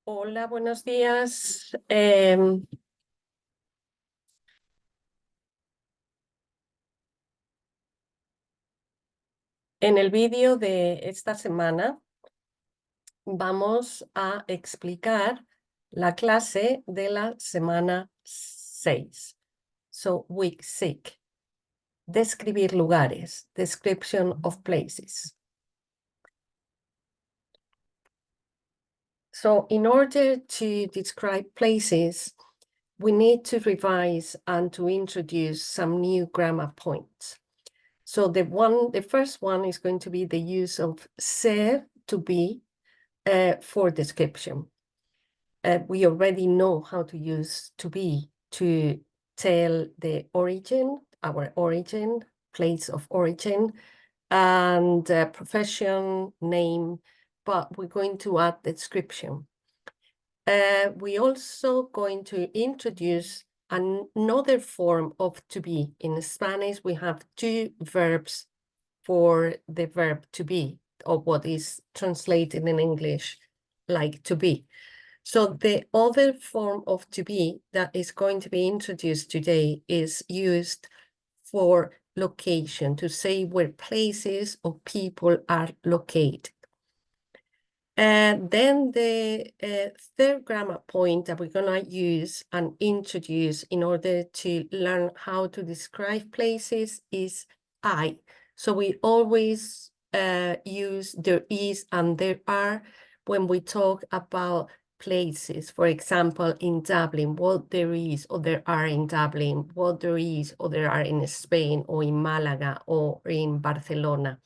Hola, buenos días. En el vídeo de esta semana vamos a explicar la clase de la semana 6. So, week 6. Describir lugares. Description of places. So, in order to describe places, we need to revise and to introduce some new grammar points. So the first one is going to be the use of ser, to be, for description. We already know how to use to be to tell the origin, our origin, place of origin, and profession, name, but we're going to add description. We also going to introduce another form of to be. In Spanish, we have two verbs for the verb to be, or what is translated in English like to be. So the other form of to be that is going to be introduced today is used for location, to say where places or people are located. Then the third grammar point that we're going to use and introduce in order to learn how to describe places is I. So we always use there is and there are when we talk about places. For example, in Dublin, what there is or there are in Dublin, what there is or there are in Spain or in Malaga or in Barcelona.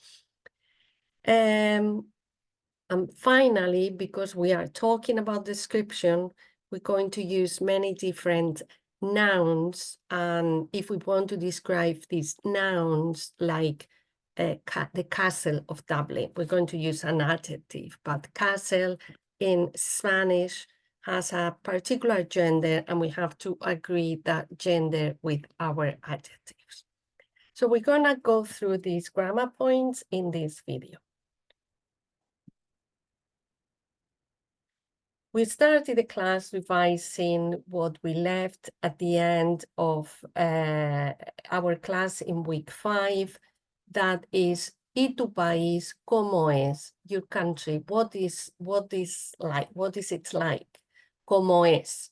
And finally, because we are talking about description, we're going to use many different nouns. And if we want to describe these nouns, like the castle of Dublin, we're going to use an adjective. But castle in Spanish has a particular gender, and we have to agree that gender with our adjectives. So we're going to go through these grammar points in this video. We started the class revising what we left at the end of our class in week 5. That is, ¿y tu país cómo es? Your country, what is like? What is it like? ¿Cómo es?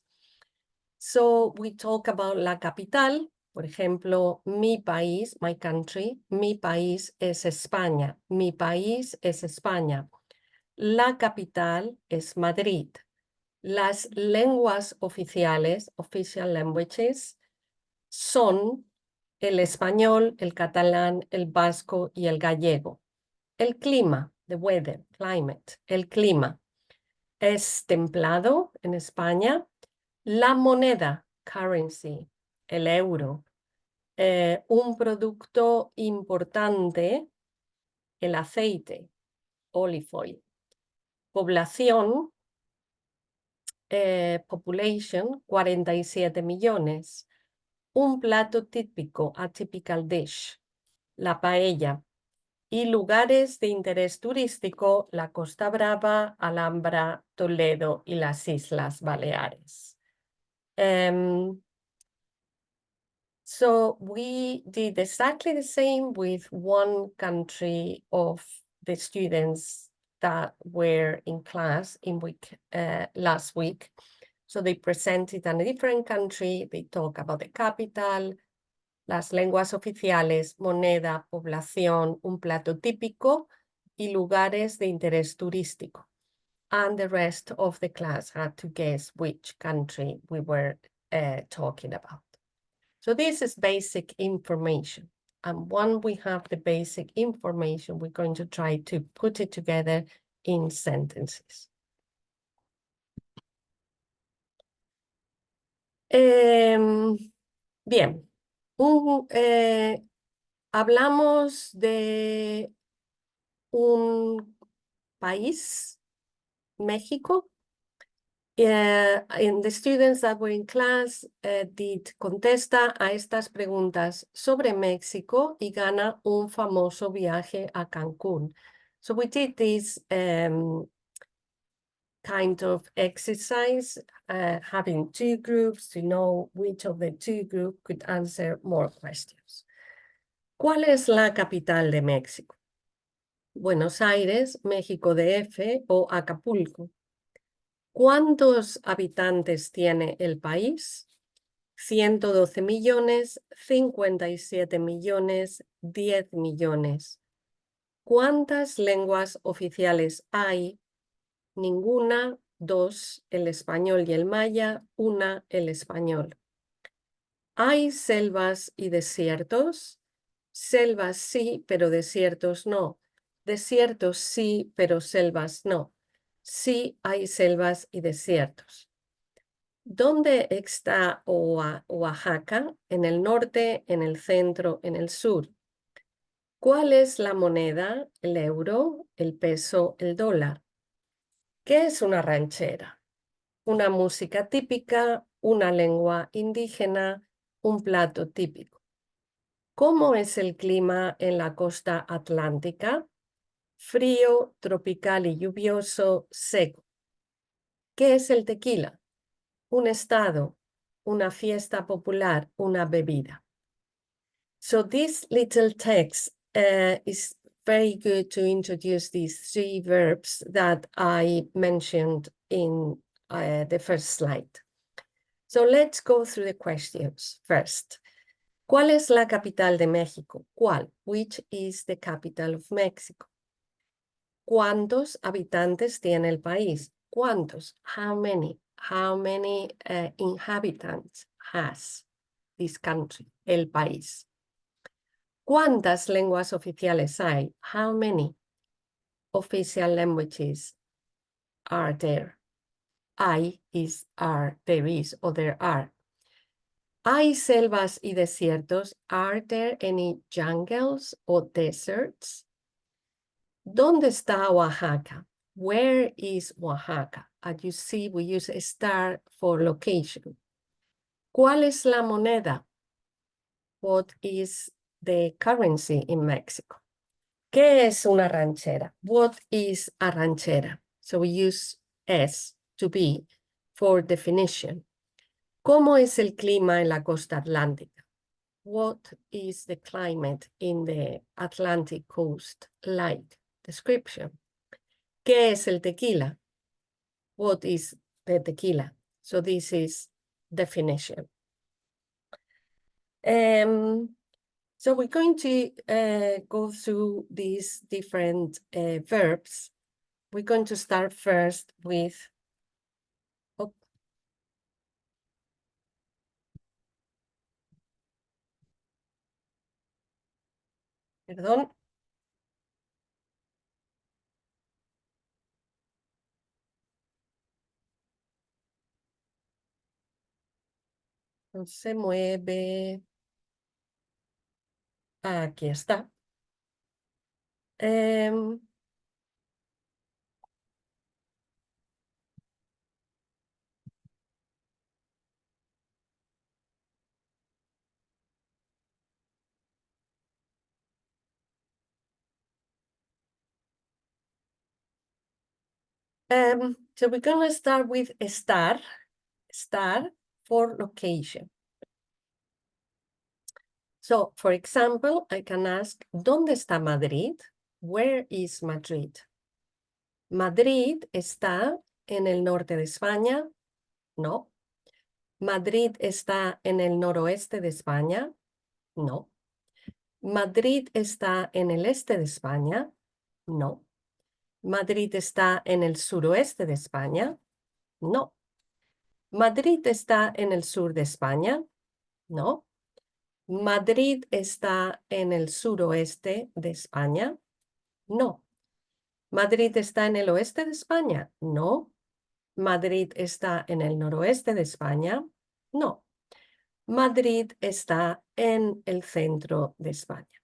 So we talk about la capital. Por ejemplo, mi país, my country. Mi país es España. Mi país es España. La capital es Madrid. Las lenguas oficiales, official languages, son el español, el catalán, el vasco y el gallego. El clima, the weather, climate, el clima, es templado en España. La moneda, currency, el euro. Un producto importante, el aceite, olive oil. Población, population, 47 millones. Un plato típico, a typical dish, la paella. Y lugares de interés turístico, la Costa Brava, Alhambra, Toledo y las Islas Baleares. So we did exactly the same with one country of the students that were in class in last week. So they presented a different country, they talk about the capital, las lenguas oficiales, moneda, población, un plato típico y lugares de interés turístico. And the rest of the class had to guess which country we were talking about. So this is basic information. And when we have the basic information, we're going to try to put it together in sentences. Bien, hablamos de un país, México. And the students that were in class contesta a estas preguntas sobre México y gana un famoso viaje a Cancún. So we did this kind of exercise, having two groups to know which of the two groups could answer more questions. ¿Cuál es la capital de México? Buenos Aires, México DF o Acapulco. ¿Cuántos habitantes tiene el país? 112 millones, 57 millones, 10 millones. ¿Cuántas lenguas oficiales hay? Ninguna, 2, el español y el maya, 1, el español. ¿Hay selvas y desiertos? Selvas sí, pero desiertos no. Desiertos sí, pero selvas no. Sí hay selvas y desiertos. ¿Dónde está Oaxaca? En el norte, en el centro, en el sur. ¿Cuál es la moneda? El euro, el peso, el dólar. ¿Qué es una ranchera? Una música típica, una lengua indígena, un plato típico. ¿Cómo es el clima en la costa atlántica? Frío, tropical y lluvioso, seco. ¿Qué es el tequila? Un estado, una fiesta popular, una bebida. So this little text is very good to introduce these 3 verbs that I mentioned in the first slide. So let's go through the questions first. ¿Cuál es la capital de México? ¿Cuál? Which is the capital of Mexico? ¿Cuántos habitantes tiene el país? ¿Cuántos? How many? How many inhabitants has this country? El país. ¿Cuántas lenguas oficiales hay? How many official languages are there? I is are, there is, or there are. ¿Hay selvas y desiertos? Are there any jungles or deserts? ¿Dónde está Oaxaca? Where is Oaxaca? As you see, we use estar for location. ¿Cuál es la moneda? What is the currency in Mexico? ¿Qué es una ranchera? What is a ranchera? So we use S to be for definition. ¿Cómo es el clima en la costa atlántica? What is the climate in the Atlantic coast like? Description. ¿Qué es el tequila? What is the tequila? So this is definition. So we're going to go through these different verbs. We're going to start first with, perdón. No se mueve. Aquí está. So we're going to start with estar for location. So, for example, I can ask, ¿dónde está Madrid? Where is Madrid? ¿Madrid está en el norte de España? No. ¿Madrid está en el noroeste de España? No. ¿Madrid está en el este de España? No. ¿Madrid está en el suroeste de España? No. ¿Madrid está en el sur de España? No. ¿Madrid está en el suroeste de España? No. ¿Madrid está en el oeste de España? No. ¿Madrid está en el noroeste de España? No. Madrid está en el centro de España.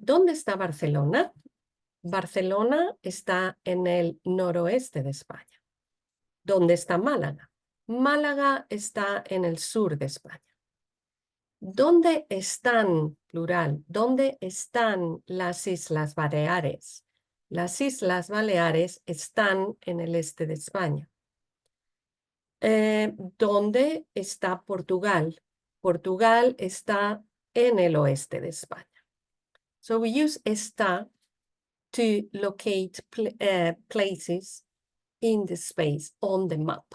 ¿Dónde está Barcelona? Barcelona está en el noroeste de España. ¿Dónde está Málaga? Málaga está en el sur de España. ¿Dónde están, plural, dónde están las Islas Baleares? Las Islas Baleares están en el este de España. ¿Dónde está Portugal? Portugal está en el oeste de España. So we use estar to locate places in the space on the map.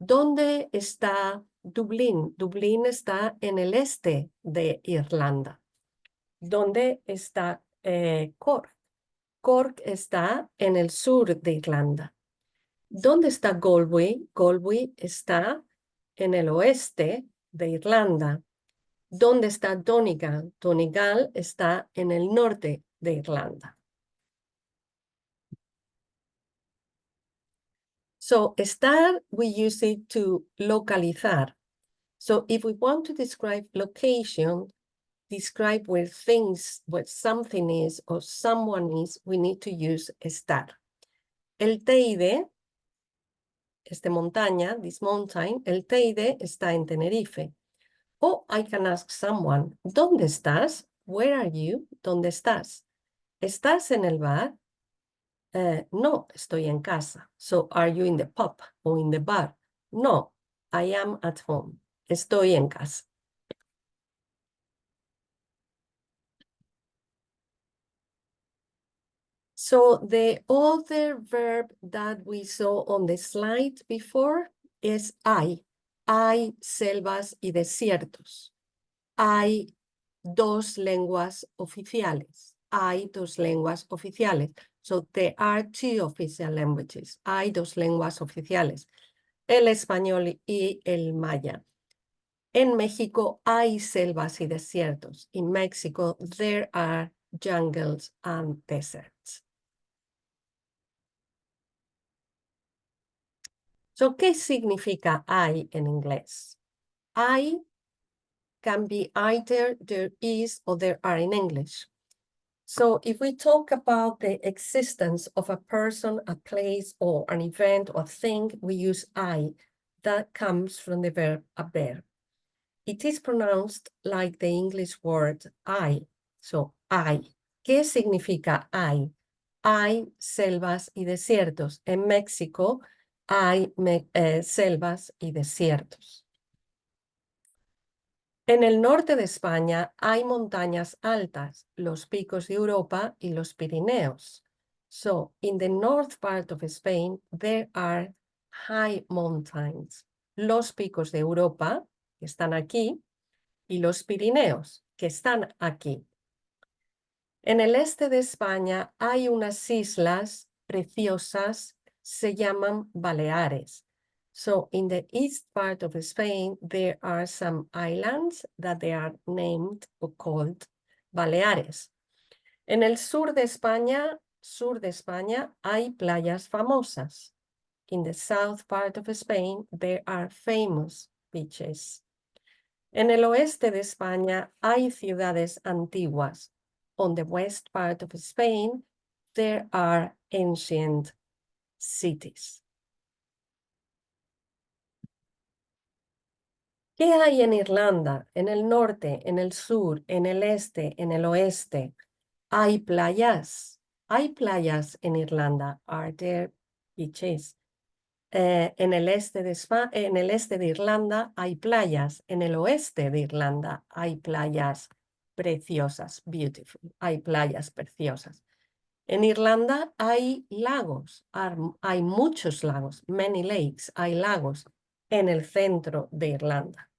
¿Dónde está Dublín? Dublín está en el este de Irlanda. ¿Dónde está Cork? Cork está en el sur de Irlanda. ¿Dónde está Galway? Galway está en el oeste de Irlanda. ¿Dónde está Donegal? Donegal está en el norte de Irlanda. So, estar, we use it to localizar. So, if we want to describe location, describe where something is or someone is, we need to use estar. El Teide, montaña, this mountain, el Teide está en Tenerife. Or I can ask someone, ¿dónde estás? Where are you? ¿Dónde estás? ¿Estás en el bar? No, estoy en casa. So, are you in the pub or in the bar? No, I am at home. Estoy en casa. So, the other verb that we saw on the slide before is hay. Hay selvas y desiertos. Hay dos lenguas oficiales. Hay dos lenguas oficiales. So there are two official languages. Hay dos lenguas oficiales. El español y el maya. En México hay selvas y desiertos. In Mexico, there are jungles and deserts. So, ¿qué significa hay en inglés? Hay can be either there is or there are in English. So if we talk about the existence of a person, a place, or an event or thing, we use I. That comes from the verb haber. It is pronounced like the English word I. So I. ¿Qué significa hay? Hay selvas y desiertos. En México hay selvas y desiertos. En el norte de España hay montañas altas, los picos de Europa y los Pirineos. So, in the north part of Spain, there are high mountains. Los picos de Europa, que están aquí, y los Pirineos, que están aquí. En el este de España hay unas islas preciosas, se llaman Baleares. So in the east part of Spain, there are some islands that they are named or called Baleares. En el sur de España, hay playas famosas. In the south part of Spain, there are famous beaches. En el oeste de España hay ciudades antiguas. On the west part of Spain, there are ancient cities. ¿Qué hay en Irlanda? En el norte, en el sur, en el este, en el oeste. Hay playas. Hay playas en Irlanda. Are there beaches? En el este de Irlanda hay playas. En el oeste de Irlanda hay playas preciosas. Beautiful. Hay playas preciosas. En Irlanda hay lagos. Hay muchos lagos. Many lakes. Hay lagos en el centro de Irlanda.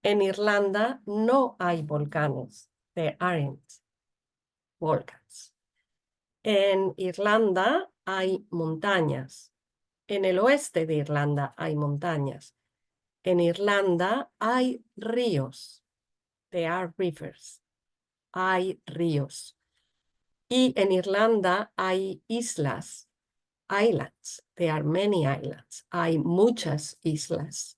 En Irlanda no hay volcanes. There aren't volcans. En Irlanda hay montañas. En el oeste de Irlanda hay montañas. En Irlanda hay ríos. There are rivers. Hay ríos. Y en Irlanda hay islas. Islands. There are many islands. Hay muchas islas.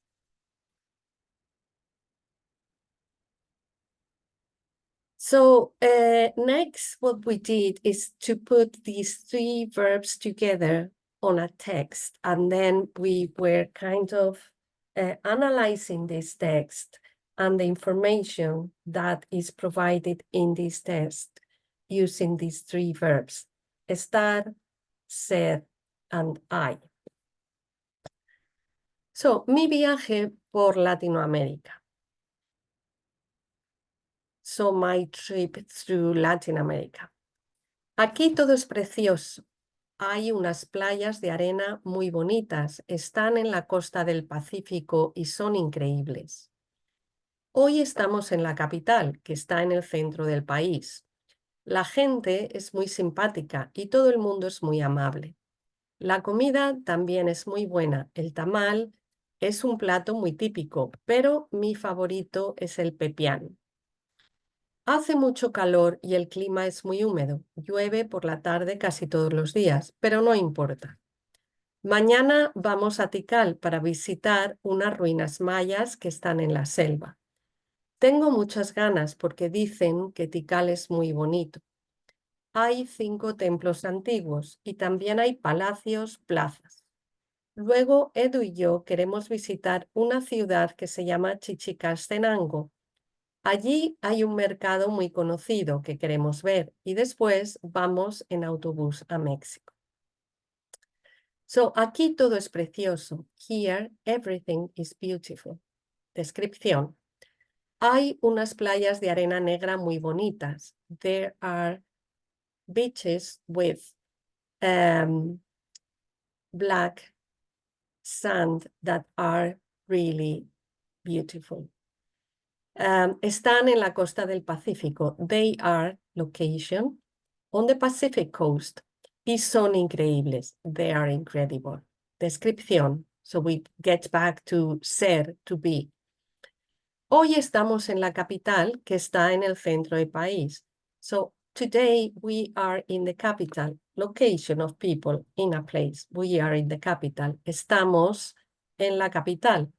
So next, what we did is to put these three verbs together on a text, and then we were kind of analyzing this text and the information that is provided in this text using these three verbs. estar, ser, and I. So, mi viaje por Latinoamérica. So, my trip through Latin America. Aquí todo es precioso. Hay unas playas de arena muy bonitas. Están en la costa del Pacífico y son increíbles. Hoy estamos en la capital, que está en el centro del país. La gente es muy simpática y todo el mundo es muy amable. La comida también es muy buena. El tamal es un plato muy típico, pero mi favorito es el pepián. Hace mucho calor y el clima es muy húmedo. Llueve por la tarde casi todos los días, pero no importa. Mañana vamos a Tikal para visitar unas ruinas mayas que están en la selva. Tengo muchas ganas porque dicen que Tikal es muy bonito. Hay 5 templos antiguos y también hay palacios, plazas. Luego, Edu y yo queremos visitar una ciudad que se llama Chichicastenango. Allí hay un mercado muy conocido que queremos ver y después vamos en autobús a México. So, aquí todo es precioso. Here, everything is beautiful. Descripción. Hay unas playas de arena negra muy bonitas. There are beaches with black sand that are really beautiful. Están en la costa del Pacífico. They are location on the Pacific coast. Y son increíbles. They are incredible. Descripción. So we get back to ser, to be. Hoy estamos en la capital, que está en el centro del país. So today we are in the capital, location of people in a place. We are in the capital. Estamos en la capital,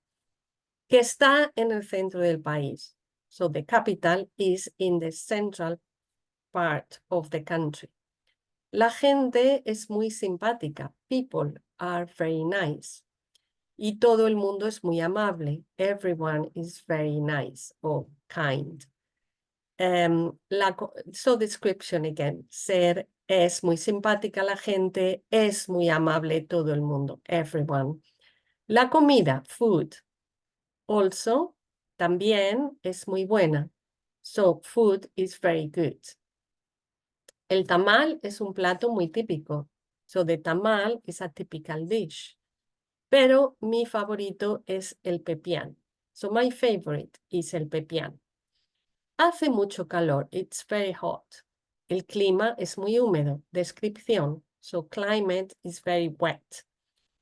que está en el centro del país. So the capital is in the central part of the country. La gente es muy simpática. People are very nice. Y todo el mundo es muy amable. Everyone is very nice or kind. So description again. Ser es muy simpática la gente, es muy amable todo el mundo. Everyone. La comida, food. Also, también es muy buena. So, food is very good. El tamal es un plato muy típico. So, the tamal is a typical dish. Pero mi favorito es el pepián. So, my favorite is el pepián. Hace mucho calor. It's very hot. El clima es muy húmedo. Descripción. So, climate is very wet.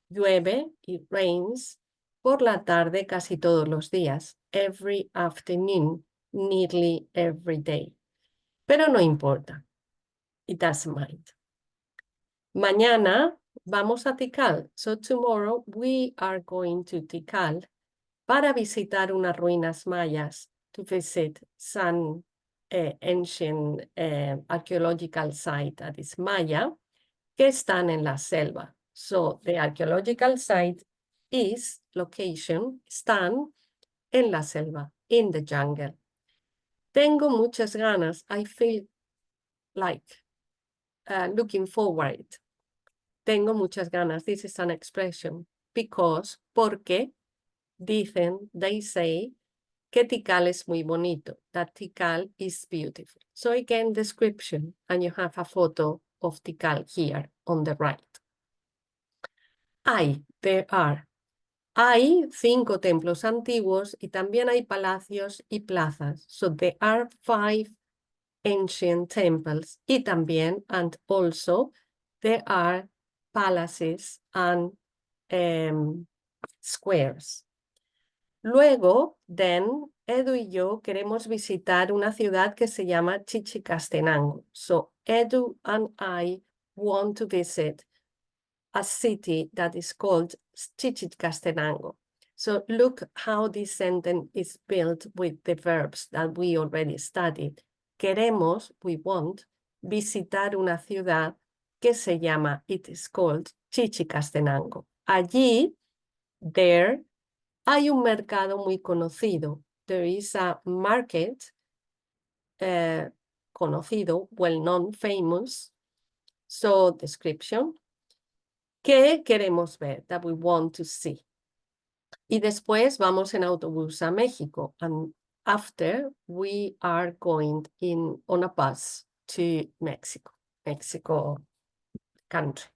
Llueve, it rains, por la tarde casi todos los días. Every afternoon, nearly every day. Pero no importa. It doesn't mind. Mañana vamos a Tikal. So tomorrow we are going to Tikal para visitar unas ruinas mayas, to visit some ancient archaeological site that is Maya, que están en la selva. So the archaeological site is location, están en la selva, in the jungle. Tengo muchas ganas. I feel like looking forward. Tengo muchas ganas. This is an expression. Because, porque, dicen, they say, que Tikal es muy bonito. That Tikal is beautiful. So again, description. And you have a photo of Tikal here on the right. There are. Hay 5 templos antiguos y también hay palacios y plazas. So there are 5 ancient temples y también, and also, there are palaces and squares. Luego, then, Edu y yo queremos visitar una ciudad que se llama Chichicastenango. So Edu and I want to visit a city that is called Chichicastenango. So look how this sentence is built with the verbs that we already studied. Queremos, we want, visitar una ciudad que se llama, it is called Chichicastenango. Allí, there, hay un mercado muy conocido. There is a market conocido, well-known, famous. So, description. ¿Qué queremos ver? That we want to see. Y después vamos en autobús a México. And after, we are going on a bus to Mexico country.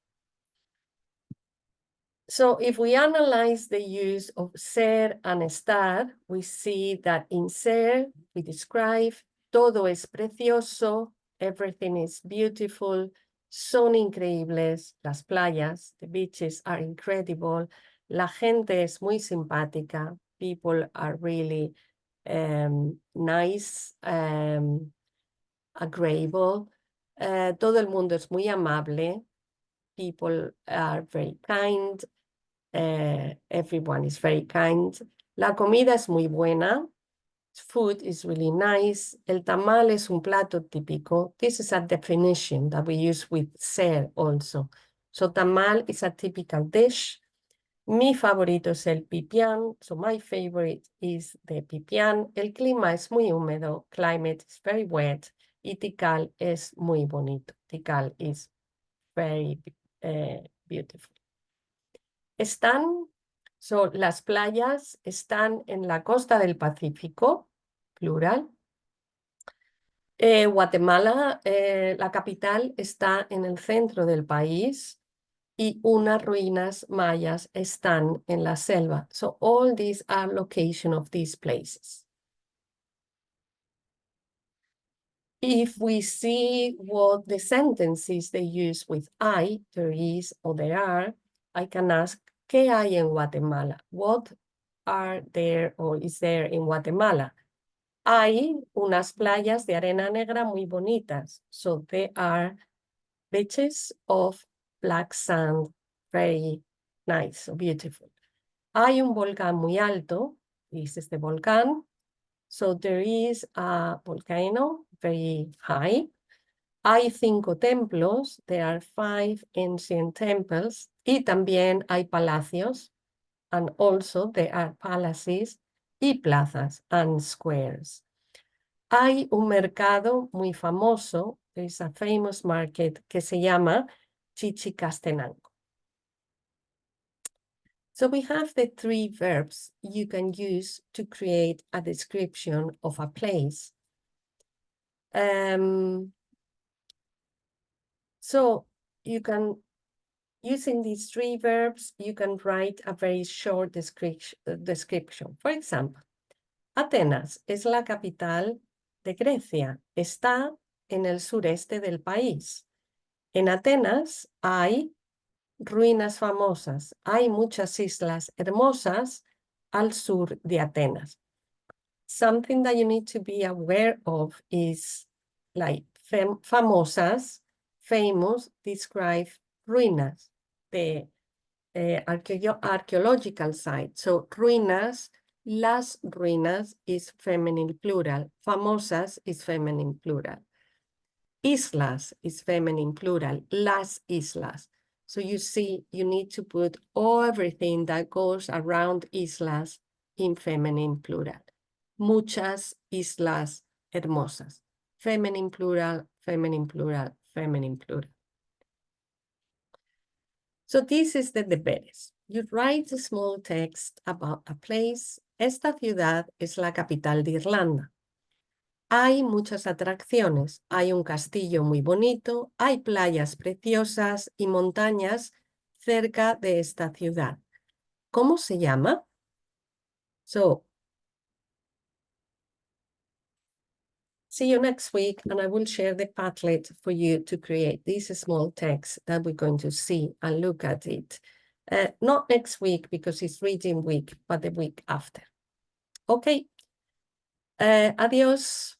So if we analyze the use of ser and estar, we see that in ser, we describe todo es precioso, everything is beautiful, son increíbles las playas, the beaches are incredible, la gente es muy simpática, people are really nice, agreeable, todo el mundo es muy amable, people are very kind, everyone is very kind. La comida es muy buena. Food is really nice. El tamal es un plato típico. This is a definition that we use with ser also. So tamal is a typical dish. Mi favorito es el pipián. So my favorite is the pipián. El clima es muy húmedo. Climate is very wet. Y Tikal es muy bonito. Tikal is very beautiful. Las playas están en la costa del Pacífico, plural. Guatemala, la capital, está en el centro del país y unas ruinas mayas están en la selva. So all these are location of these places. If we see what the sentences they use with I, there is or there are, I can ask, ¿qué hay en Guatemala? What are there or is there in Guatemala? Hay unas playas de arena negra muy bonitas. So there are beaches of black sand, very nice, beautiful. Hay un volcán muy alto. This is the volcán. So there is a volcano very high. Hay 5 templos. There are 5 ancient temples. Y también hay palacios. And also there are palaces y plazas and squares. Hay un mercado muy famoso. There is a famous market que se llama Chichicastenango. So we have the 3 verbs you can use to create a description of a place. So you can, using these 3 verbs, you can write a very short description. For example, Atenas es la capital de Grecia. Está en el sureste del país. En Atenas hay ruinas famosas. Hay muchas islas hermosas al sur de Atenas. Something that you need to be aware of is like famosas, famous, describe ruinas, the archaeological site. So ruinas, las ruinas is feminine plural. Famosas is feminine plural. Islas is feminine plural. Las islas. So you see, you need to put everything that goes around islas in feminine plural. Muchas islas hermosas. Feminine plural, feminine plural, feminine plural. So this is the deberes. You write a small text about a place. Esta ciudad es la capital de Irlanda. Hay muchas atracciones. Hay un castillo muy bonito, hay playas preciosas y montañas cerca de esta ciudad. ¿Cómo se llama? So, see you next week, and I will share the Padlet for you to create this small text that we're going to see and look at it. Not next week because it's reading week, but the week after. Okay. Adiós.